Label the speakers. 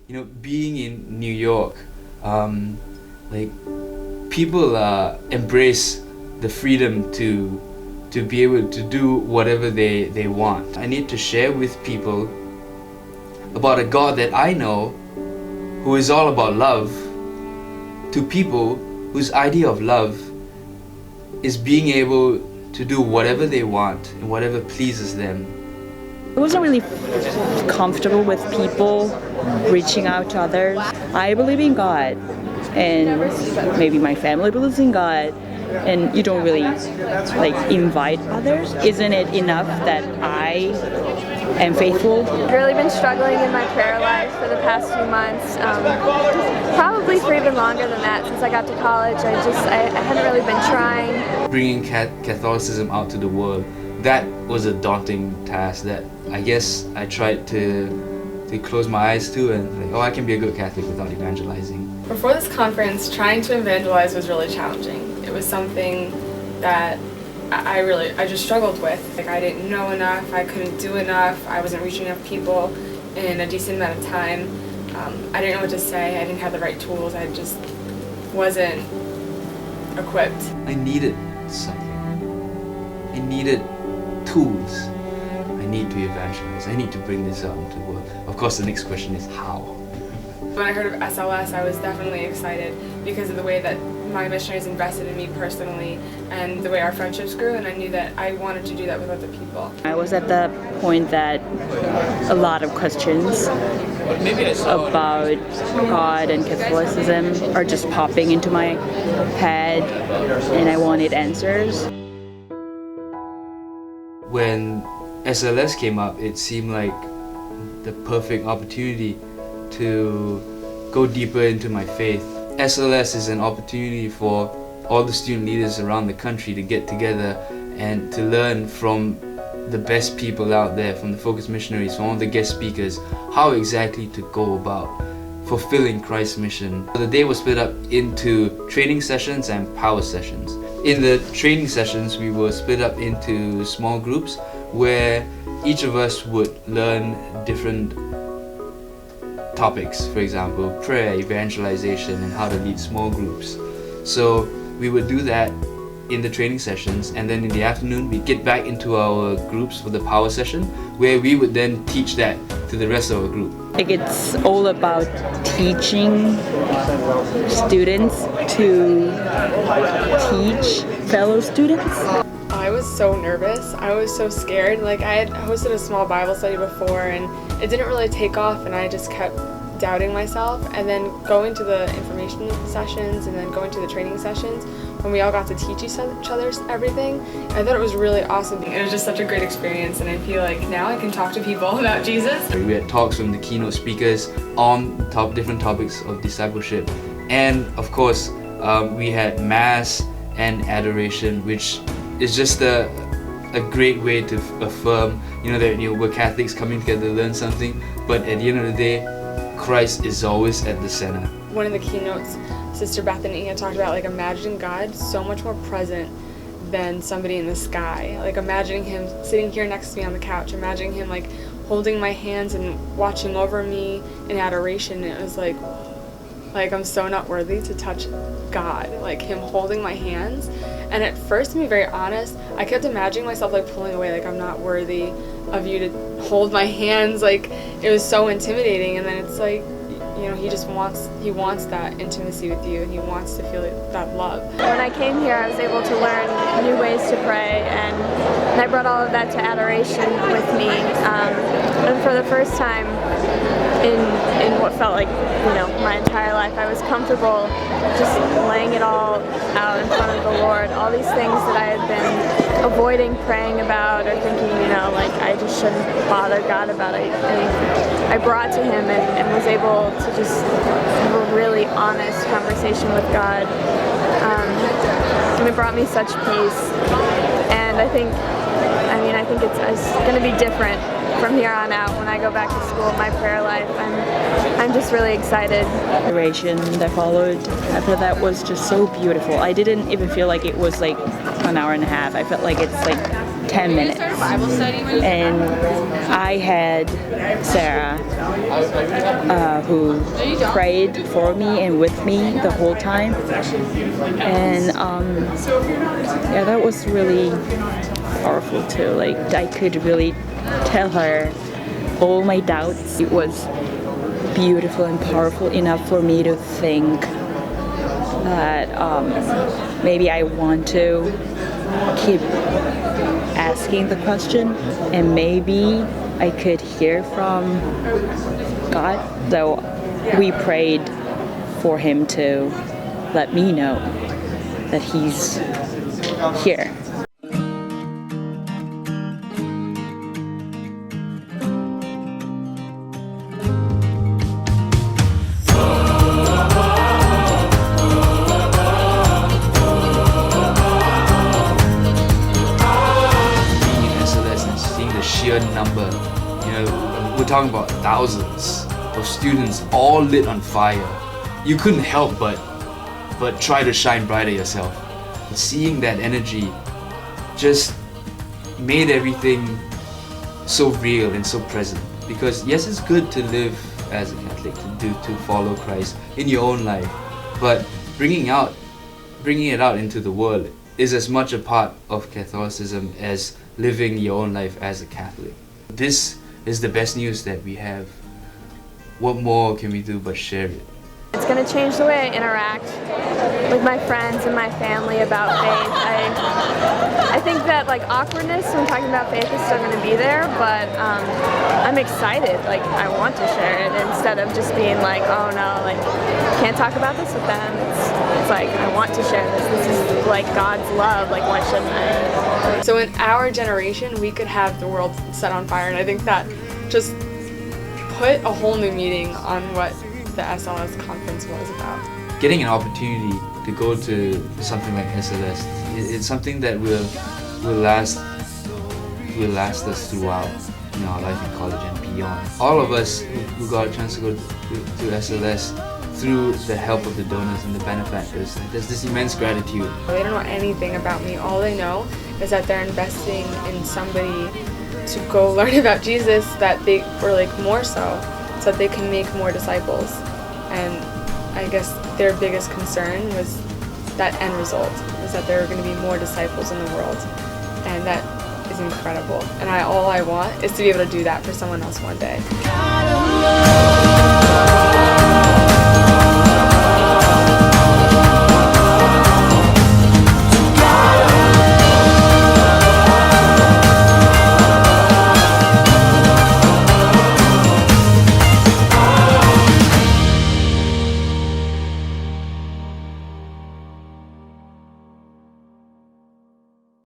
Speaker 1: being in New York, like people embrace the freedom to be able to do whatever they want. I need to share with people about a God that I know who is all about love, to people whose idea of love is being able to do whatever they want and whatever pleases them.
Speaker 2: I wasn't really comfortable with people reaching out to others. I believe in God, and maybe my family believes in God, and you don't really invite others. Isn't it enough that I am faithful?
Speaker 3: I've really been struggling in my prayer life for the past few months, probably for even longer than that. Since I got to college, I hadn't really been trying.
Speaker 1: Bringing Catholicism out to the world, that was a daunting task that I guess I tried to close my eyes to, and I can be a good Catholic without evangelizing.
Speaker 4: Before this conference, trying to evangelize was really challenging. It was something that I just struggled with. I didn't know enough, I couldn't do enough, I wasn't reaching enough people in a decent amount of time. I didn't know what to say, I didn't have the right tools, I just wasn't equipped.
Speaker 1: I needed something. I needed tools. I need to evangelize. I need to bring this out into the world. Of course, the next question is how.
Speaker 4: When I heard of SLS, I was definitely excited because of the way that my missionaries invested in me personally and the way our friendships grew, and I knew that I wanted to do that with other people.
Speaker 2: I was at the point that a lot of questions about God and Catholicism are just popping into my head, and I wanted answers.
Speaker 1: When SLS came up, it seemed like the perfect opportunity to go deeper into my faith. SLS is an opportunity for all the student leaders around the country to get together and to learn from the best people out there, from the focus missionaries, from all the guest speakers, how exactly to go about fulfilling Christ's mission. The day was split up into training sessions and power sessions. In the training sessions, we were split up into small groups where each of us would learn different topics, for example, prayer, evangelization, and how to lead small groups. So we would do that in the training sessions, and then in the afternoon we'd get back into our groups for the power session, where we would then teach that to the rest of our group.
Speaker 2: It's all about teaching students to teach fellow students.
Speaker 4: I was so nervous. I was so scared. I had hosted a small Bible study before and it didn't really take off, and I just kept doubting myself. And then going to the information sessions and then going to the training sessions, when we all got to teach each other everything, I thought it was really awesome. It was just such a great experience, and I feel like now I can talk to people about Jesus.
Speaker 1: We had talks from the keynote speakers on different topics of discipleship, and of course we had Mass and adoration, which is just a great way to affirm that we're Catholics coming together to learn something, but at the end of the day, Christ is always at the center.
Speaker 4: One of the keynotes, Sister Bethany had talked about imagining God so much more present than somebody in the sky. Imagining him sitting here next to me on the couch, imagining him holding my hands and watching over me in adoration. It was like I'm so not worthy to touch God, him holding my hands. And at first, to be very honest, I kept imagining myself pulling away, I'm not worthy of you to hold my hands. It was so intimidating. And then it's he wants that intimacy with you, and he wants to feel that love.
Speaker 3: When I came here, I was able to learn new ways to pray, and I brought all of that to adoration with me. And for the first time in what felt like my entire life, I was comfortable just laying it all out in front of the Lord. All these things that I had been avoiding praying about or thinking, I just shouldn't bother God about it. I brought to him and was able to just have a really honest conversation with God. And it brought me such peace. And I think it's going to be different from here on out when I go back to school. My prayer life, I'm just really excited.
Speaker 2: Adoration that followed after that was just so beautiful. I didn't even feel like it was an hour and a half. I felt like it's 10 minutes. And I had Sarah who prayed for me and with me the whole time. And yeah, that was really powerful too. Like, I could really tell her all my doubts. It was beautiful and powerful enough for me to think that maybe I want to keep asking the question, and maybe I could hear from God. So we prayed for him to let me know that he's here.
Speaker 1: Sheer number, we're talking about thousands of students all lit on fire. You couldn't help but try to shine brighter yourself. But seeing that energy just made everything so real and so present. Because yes, it's good to live as a Catholic, to follow Christ in your own life, but bringing it out into the world is as much a part of Catholicism as living your own life as a Catholic. This is the best news that we have. What more can we do but share it?
Speaker 3: It's going to change the way I interact with my friends and my family about faith. I think that like awkwardness when talking about faith is still going to be there, but I'm excited. Like, I want to share it instead of just being like, oh no, like can't talk about this with them. It's like, I want to share this. This is like God's love. Like, why shouldn't I?
Speaker 4: So in our generation, we could have the world set on fire, and I think that just put a whole new meaning on what the SLS conference was about.
Speaker 1: Getting an opportunity to go to something like SLS, it's something that will last us throughout our life in college and beyond. All of us who got a chance to go to SLS through the help of the donors and the benefactors, there's this immense gratitude.
Speaker 4: They don't know anything about me. All they know is that they're investing in somebody to go learn about Jesus, or like more so that they can make more disciples. And I guess their biggest concern was that end result, was that there are going to be more disciples in the world. And that is incredible. And all I want is to be able to do that for someone else one day.